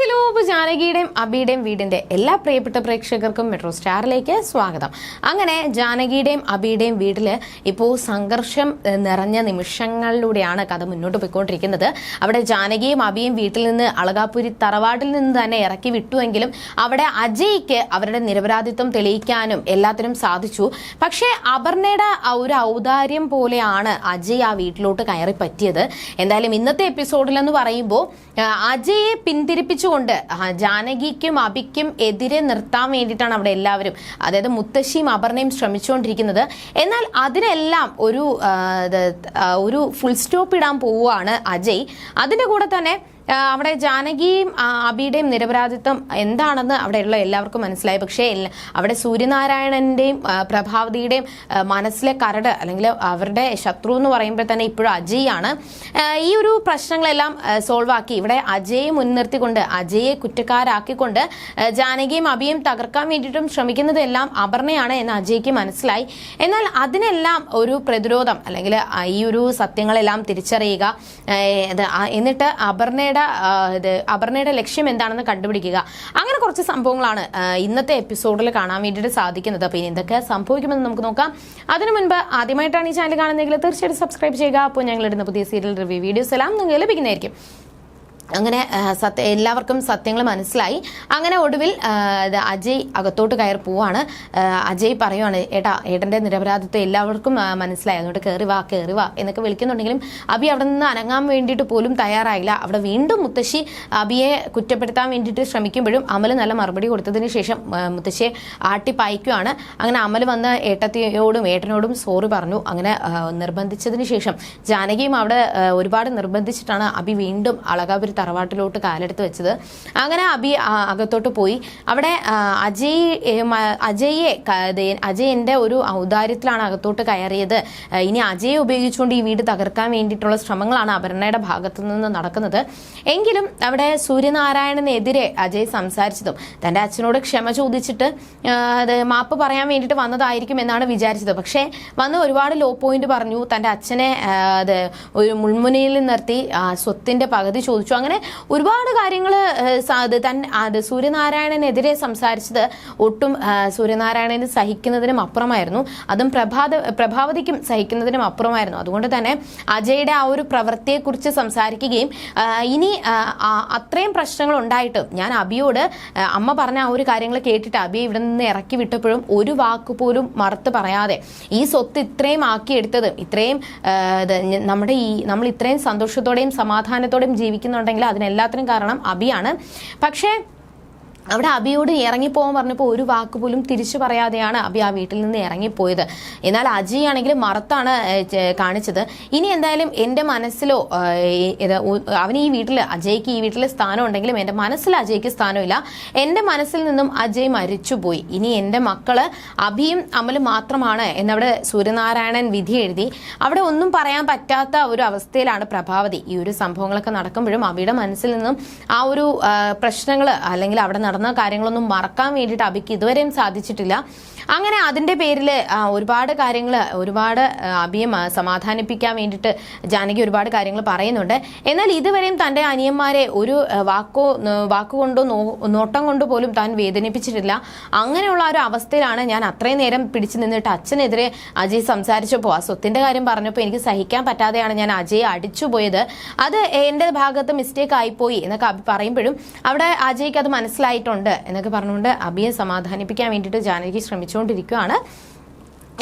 Hello, ജാനകിയുടെയും അബിയുടെയും വീടിന്റെ എല്ലാ പ്രിയപ്പെട്ട പ്രേക്ഷകർക്കും മെട്രോ സ്റ്റാറിലേക്ക് സ്വാഗതം. അങ്ങനെ ജാനകിയുടെയും അബിയുടെയും വീട്ടില് ഇപ്പോൾ സംഘർഷം നിറഞ്ഞ നിമിഷങ്ങളിലൂടെയാണ് കഥ മുന്നോട്ട് പോയിക്കൊണ്ടിരിക്കുന്നത്. അവിടെ ജാനകിയും അബിയും വീട്ടിൽ നിന്ന് അളകാപുരി തറവാട്ടിൽ നിന്ന് തന്നെ ഇറക്കി വിട്ടുവെങ്കിലും അവിടെ അജയ്ക്ക് അവരുടെ നിരപരാധിത്വം തെളിയിക്കാനും എല്ലാത്തിനും സാധിച്ചു. പക്ഷേ അപർണയുടെ ഒരു ഔദാര്യം പോലെയാണ് അജയ് ആ വീട്ടിലോട്ട് കയറി പറ്റിയത്. എന്തായാലും ഇന്നത്തെ എപ്പിസോഡിലെന്ന് പറയുമ്പോൾ അജയെ പിന്തിരിപ്പിച്ചുകൊണ്ട് ജാനകിക്കും അബിക്കും എതിരെ നിർത്താൻ വേണ്ടിയിട്ടാണ് അവിടെ എല്ലാവരും, അതായത് മുത്തശ്ശിയും അപർണയും ശ്രമിച്ചുകൊണ്ടിരിക്കുന്നത്. എന്നാൽ അതിനെല്ലാം ഒരു ഫുൾ സ്റ്റോപ്പ് ഇടാൻ പോവുകയാണ് അജയ്. അതിൻ്റെ കൂടെ തന്നെ അവിടെ ജാനകിയും അബിയുടെയും നിരപരാധിത്വം എന്താണെന്ന് അവിടെയുള്ള എല്ലാവർക്കും മനസ്സിലായി. പക്ഷേ അവിടെ സൂര്യനാരായണന്റെയും പ്രഭാവതിയുടെയും മനസ്സിലെ കരട് അല്ലെങ്കിൽ അവരുടെ ശത്രു എന്ന് പറയുമ്പോൾ തന്നെ ഇപ്പോഴും അജയ് ആണ്. ഈ ഒരു പ്രശ്നങ്ങളെല്ലാം സോൾവ് ആക്കി ഇവിടെ അജയെ മുൻനിർത്തിക്കൊണ്ട് അജയെ കുറ്റക്കാരാക്കിക്കൊണ്ട് ജാനകിയും അബിയും തകർക്കാൻ വേണ്ടിയിട്ടും ശ്രമിക്കുന്നതെല്ലാം അപർണയാണ് എന്ന് അജയ്ക്ക് മനസ്സിലായി. എന്നാൽ അതിനെല്ലാം ഒരു പ്രതിരോധം അല്ലെങ്കിൽ ഈ ഒരു സത്യങ്ങളെല്ലാം തിരിച്ചറിയുക, എന്നിട്ട് അപർണയുടെ ലക്ഷ്യം എന്താണെന്ന് കണ്ടുപിടിക്കുക. അങ്ങനെ കുറച്ച് സംഭവങ്ങളാണ് ഇന്നത്തെ എപ്പിസോഡിൽ കാണാൻ വേണ്ടിയിട്ട് സാധിക്കുന്നത്. അപ്പോൾ ഇനി എന്തൊക്കെ സംഭവിക്കുമെന്ന് നമുക്ക് നോക്കാം. അതിനു മുൻപ് ആദ്യമായിട്ടാണ് ഈ ചാനൽ കാണുന്നതെങ്കിൽ തീർച്ചയായിട്ടും സബ്സ്ക്രൈബ് ചെയ്യുക. അപ്പോൾ ഞങ്ങൾ ഇടുന്ന പുതിയ സീരിയൽ റിവ്യൂ വീഡിയോസ് എല്ലാം നിങ്ങൾക്ക് ലഭിക്കുന്നതായിരിക്കും. അങ്ങനെ എല്ലാവർക്കും സത്യങ്ങൾ മനസ്സിലായി. അങ്ങനെ ഒടുവിൽ അജയ് അകത്തോട്ട് കയറി പോവാണ്. അജയ് പറയുവാണ്, ഏട്ടൻ്റെ നിരപരാധിത്വം എല്ലാവർക്കും മനസ്സിലായി, അതുകൊണ്ട് കയറി വാ എന്നൊക്കെ വിളിക്കുന്നുണ്ടെങ്കിലും അബി അവിടെ നിന്ന് അനങ്ങാൻ വേണ്ടിയിട്ട് പോലും തയ്യാറായില്ല. അവിടെ വീണ്ടും മുത്തശ്ശി അബിയെ കുറ്റപ്പെടുത്താൻ വേണ്ടിയിട്ട് ശ്രമിക്കുമ്പോഴും അമൽ നല്ല മറുപടി കൊടുത്തതിന് ശേഷം മുത്തശ്ശിയെ ആട്ടിപ്പായിക്കുകയാണ്. അങ്ങനെ അമൽ വന്ന് ഏട്ടനോടും സോറി പറഞ്ഞു. അങ്ങനെ നിർബന്ധിച്ചതിന് ശേഷം ജാനകിയും അവിടെ ഒരുപാട് നിർബന്ധിച്ചിട്ടാണ് അബി വീണ്ടും അളകാപുരി തറവാട്ടിലോട്ട് കാലെടുത്ത് വെച്ചത്. അങ്ങനെ അബി അകത്തോട്ട് പോയി. അവിടെ അജയ് എൻ്റെ ഒരു ഔദാര്യത്തിലാണ് അകത്തോട്ട് കയറിയത്. ഇനി അജയെ ഉപയോഗിച്ചുകൊണ്ട് ഈ വീട് തകർക്കാൻ വേണ്ടിയിട്ടുള്ള ശ്രമങ്ങളാണ് അപർണയുടെ ഭാഗത്തു നിന്ന് നടക്കുന്നത്. എങ്കിലും അവിടെ സൂര്യനാരായണനെതിരെ അജയ് സംസാരിച്ചതും തൻ്റെ അച്ഛനോട് ക്ഷമ ചോദിച്ചിട്ട് മാപ്പ് പറയാൻ വേണ്ടിയിട്ട് വന്നതായിരിക്കും എന്നാണ് വിചാരിച്ചത്. പക്ഷേ വന്ന് ഒരുപാട് ലോ പോയിന്റ് പറഞ്ഞു. തൻ്റെ അച്ഛനെ ഒരു മുൾമുനയിൽ നിർത്തി സ്വത്തിൻ്റെ പകുതി ചോദിച്ചു. അങ്ങനെ ഒരുപാട് കാര്യങ്ങൾ സൂര്യനാരായണനെതിരെ സംസാരിച്ചത് ഒട്ടും സൂര്യനാരായണന് സഹിക്കുന്നതിനും അപ്പുറമായിരുന്നു. അതും പ്രഭാവതിക്കും സഹിക്കുന്നതിനും അപ്പുറമായിരുന്നു. അതുകൊണ്ട് തന്നെ അജയുടെ ആ ഒരു പ്രവൃത്തിയെക്കുറിച്ച് സംസാരിക്കുകയും ഇനി അത്രയും പ്രശ്നങ്ങൾ ഉണ്ടായിട്ടും ഞാൻ അബിയോട് അമ്മ പറഞ്ഞ ആ ഒരു കാര്യങ്ങൾ കേട്ടിട്ട് അബിയെ ഇവിടെ നിന്ന് ഇറക്കി വിട്ടപ്പോഴും ഒരു വാക്ക് പോലും മറുത്ത് പറയാതെ ഈ സ്വത്ത് ഇത്രയും ആക്കിയെടുത്തത് ഇത്രയും നമ്മൾ ഇത്രയും സന്തോഷത്തോടെയും സമാധാനത്തോടെയും ജീവിക്കുന്നുണ്ടെങ്കിൽ അതിനെല്ലാത്തിനും കാരണം അബിയാണ്. പക്ഷേ അവിടെ അബിയോട് ഇറങ്ങിപ്പോകാൻ പറഞ്ഞപ്പോൾ ഒരു വാക്ക് പോലും തിരിച്ചു പറയാതെയാണ് അബി ആ വീട്ടിൽ നിന്ന് ഇറങ്ങിപ്പോയത്. എന്നാൽ അജയ് ആണെങ്കിൽ മറത്താണ് കാണിച്ചത്. ഇനി എന്തായാലും എൻ്റെ മനസ്സിലോ അവന് ഈ വീട്ടിൽ അജയ്ക്ക് ഈ വീട്ടിൽ സ്ഥാനം ഉണ്ടെങ്കിലും എൻ്റെ മനസ്സിൽ അജയ്ക്ക് സ്ഥാനമില്ല. എൻ്റെ മനസ്സിൽ നിന്നും അജയ് മരിച്ചുപോയി. ഇനി എൻ്റെ മക്കള് അബിയും അമലും മാത്രമാണ് എന്നവിടെ സൂര്യനാരായണൻ വിധി എഴുതി. അവിടെ ഒന്നും പറയാൻ പറ്റാത്ത ഒരു അവസ്ഥയിലാണ് പ്രഭാവതി. ഈ ഒരു സംഭവങ്ങളൊക്കെ നടക്കുമ്പോഴും അബിയുടെ മനസ്സിൽ നിന്നും ആ ഒരു പ്രശ്നങ്ങൾ അല്ലെങ്കിൽ അവിടെ നടന്ന കാര്യങ്ങളൊന്നും മറക്കാൻ വേണ്ടിയിട്ട് അബിക്ക് ഇതുവരെയും സാധിച്ചിട്ടില്ല. അങ്ങനെ അതിൻ്റെ പേരിൽ ഒരുപാട് അബിയെ സമാധാനിപ്പിക്കാൻ വേണ്ടിയിട്ട് ജാനകി ഒരുപാട് കാര്യങ്ങൾ പറയുന്നുണ്ട്. എന്നാൽ ഇതുവരെയും തൻ്റെ അനിയന്മാരെ ഒരു വാക്കുകൊണ്ടോ നോട്ടം കൊണ്ടോ പോലും താൻ വേദനിപ്പിച്ചിട്ടില്ല. അങ്ങനെയുള്ള ഒരു അവസ്ഥയിലാണ് ഞാൻ അത്രയും നേരം പിടിച്ചു നിന്നിട്ട് അച്ഛനെതിരെ അജയ് സംസാരിച്ചപ്പോൾ ആ സ്വത്തിൻ്റെ കാര്യം പറഞ്ഞപ്പോൾ എനിക്ക് സഹിക്കാൻ പറ്റാതെയാണ് ഞാൻ അജയെ അടിച്ചുപോയത്. അത് എൻ്റെ ഭാഗത്ത് മിസ്റ്റേക്ക് ആയിപ്പോയി എന്നൊക്കെ അബി പറയുമ്പോഴും അവിടെ അജയ്ക്ക് അത് മനസ്സിലായിട്ടുണ്ട് എന്നൊക്കെ പറഞ്ഞുകൊണ്ട് അബിയെ സമാധാനിപ്പിക്കാൻ വേണ്ടിയിട്ട് ജാനകി ശ്രമിച്ചുകൊണ്ടിരിക്കുകയാണ്.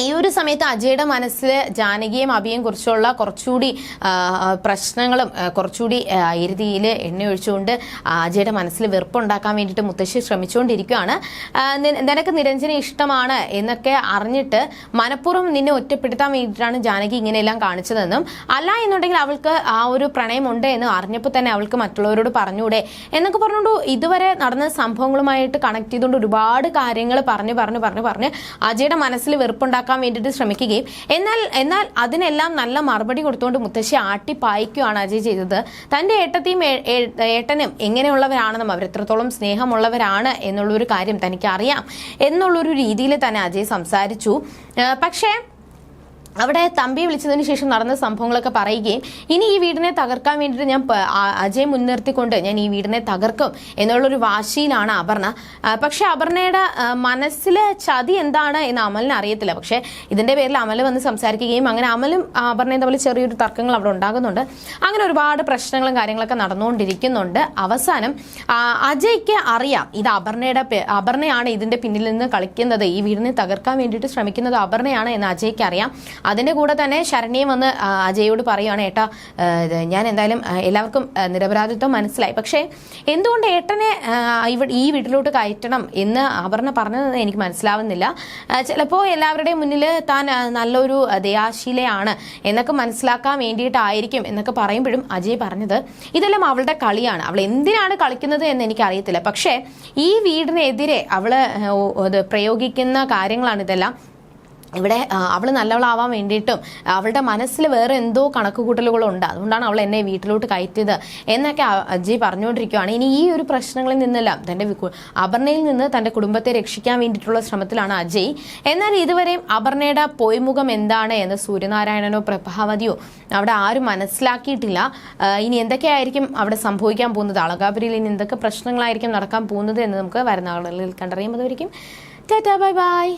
ഈ ഒരു സമയത്ത് അജയുടെ മനസ്സിൽ ജാനകിയും അബിയും കുറിച്ചുള്ള കുറച്ചുകൂടി പ്രശ്നങ്ങളും കുറച്ചുകൂടി എരുതിയിൽ എണ്ണ ഒഴിച്ചുകൊണ്ട് അജയുടെ മനസ്സിൽ വെറുപ്പുണ്ടാക്കാൻ വേണ്ടിയിട്ട് മുത്തശ്ശി ശ്രമിച്ചുകൊണ്ടിരിക്കുകയാണ്. നിനക്ക് നിരഞ്ജനെ ഇഷ്ടമാണ് എന്നൊക്കെ അറിഞ്ഞിട്ട് മനഃപൂർവ്വം നിന്നെ ഒറ്റപ്പെടുത്താൻ വേണ്ടിയിട്ടാണ് ജാനകി ഇങ്ങനെയെല്ലാം കാണിച്ചതെന്നും അല്ല എന്നുണ്ടെങ്കിൽ അവൾക്ക് ആ ഒരു പ്രണയമുണ്ട് എന്ന് അറിഞ്ഞപ്പോൾ തന്നെ അവൾക്ക് മറ്റുള്ളവരോട് പറഞ്ഞൂടെ എന്നൊക്കെ പറഞ്ഞുകൊണ്ട് ഇതുവരെ നടന്ന സംഭവങ്ങളുമായിട്ട് കണക്ട് ചെയ്തുകൊണ്ട് ഒരുപാട് കാര്യങ്ങൾ പറഞ്ഞ് അജയുടെ മനസ്സിൽ വെറുപ്പുണ്ടാക്കാൻ വേണ്ടിയിട്ട് ശ്രമിക്കുകയും എന്നാൽ അതിനെല്ലാം നല്ല മറുപടി കൊടുത്തുകൊണ്ട് മുത്തശ്ശി ആട്ടിപ്പായിക്കുകയാണ് അജയ് ചെയ്തത്. തൻ്റെ ഏട്ടനും എങ്ങനെയുള്ളവരാണെന്നും അവരെത്രത്തോളം സ്നേഹമുള്ളവരാണ് എന്നുള്ളൊരു കാര്യം തനിക്ക് അറിയാം എന്നുള്ളൊരു രീതിയിൽ തന്നെ അജയ് സംസാരിച്ചു. പക്ഷേ അവിടെ തമ്പി വിളിച്ചതിന് ശേഷം നടന്ന സംഭവങ്ങളൊക്കെ പറയുകയും ഇനി ഈ വീടിനെ തകർക്കാൻ വേണ്ടിയിട്ട് ഞാൻ അജയ് മുൻനിർത്തിക്കൊണ്ട് ഞാൻ ഈ വീടിനെ തകർക്കും എന്നുള്ളൊരു വാശിയിലാണ് അപർണ. പക്ഷെ അപർണയുടെ മനസ്സിലെ ചതി എന്താണ് എന്ന് അമലിന് അറിയത്തില്ല. പക്ഷെ ഇതിന്റെ പേരിൽ അമൽ വന്ന് സംസാരിക്കുകയും അങ്ങനെ അമലും അപർണയും തമ്മിൽ ചെറിയൊരു തർക്കങ്ങൾ അവിടെ ഉണ്ടാകുന്നുണ്ട്. അങ്ങനെ ഒരുപാട് പ്രശ്നങ്ങളും കാര്യങ്ങളൊക്കെ നടന്നുകൊണ്ടിരിക്കുന്നുണ്ട്. അവസാനം അജയ്ക്ക് അറിയാം ഇത് അപർണയാണ് ഇതിന്റെ പിന്നിൽ നിന്ന് കളിക്കുന്നത്, ഈ വീടിനെ തകർക്കാൻ വേണ്ടിയിട്ട് ശ്രമിക്കുന്നത് അപർണയാണ് എന്ന് അജയ്ക്ക് അറിയാം. അതിൻ്റെ കൂടെ തന്നെ ശരണ്യം വന്ന് അജയോട് പറയുകയാണ്, ഏട്ടാ ഞാൻ എന്തായാലും എല്ലാവർക്കും നിരപരാധിത്വം മനസ്സിലായി, പക്ഷേ എന്തുകൊണ്ട് ഏട്ടനെ ഈ വീട്ടിലോട്ട് കയറ്റണം എന്ന് അപർണ പറഞ്ഞത് എനിക്ക് മനസ്സിലാവുന്നില്ല. ചിലപ്പോൾ എല്ലാവരുടെയും മുന്നിൽ താൻ നല്ലൊരു ദയാശീലയാണ് എന്നൊക്കെ മനസ്സിലാക്കാൻ വേണ്ടിയിട്ടായിരിക്കും എന്നൊക്കെ പറയുമ്പോഴും അജയ് പറഞ്ഞത് ഇതെല്ലാം അവളുടെ കളിയാണ്, അവൾ എന്തിനാണ് കളിക്കുന്നത് എന്ന് എനിക്കറിയത്തില്ല, പക്ഷേ ഈ വീടിനെതിരെ അവൾ പ്രയോഗിക്കുന്ന കാര്യങ്ങളാണ് ഇതെല്ലാം. ഇവിടെ അവൾ നല്ലവളാവാൻ വേണ്ടിയിട്ടും അവളുടെ മനസ്സിൽ വേറെ എന്തോ കണക്കുകൂട്ടലുകളുണ്ട്, അതുകൊണ്ടാണ് അവൾ എന്നെ വീട്ടിലോട്ട് കയറ്റിയത് എന്നൊക്കെ അജയ് പറഞ്ഞുകൊണ്ടിരിക്കുകയാണ്. ഇനി ഈ ഒരു പ്രശ്നങ്ങളിൽ നിന്നെല്ലാം തൻ്റെ അപർണയിൽ നിന്ന് തൻ്റെ കുടുംബത്തെ രക്ഷിക്കാൻ വേണ്ടിയിട്ടുള്ള ശ്രമത്തിലാണ് അജയ്. എന്നാൽ ഇതുവരെയും അപർണയുടെ പൊയ്മുഖം എന്താണ് എന്ന് സൂര്യനാരായണനോ പ്രഭാവതിയോ അവിടെ ആരും മനസ്സിലാക്കിയിട്ടില്ല. ഇനി എന്തൊക്കെയായിരിക്കും അവിടെ സംഭവിക്കാൻ പോകുന്നത്, അളകാപുരിയിൽ ഇനി എന്തൊക്കെ പ്രശ്നങ്ങളായിരിക്കും നടക്കാൻ പോകുന്നത് എന്ന് നമുക്ക് വരുന്ന ആളുകളിൽ കണ്ടറിയുമ്പോഴായിരിക്കും. Tata, bye bye.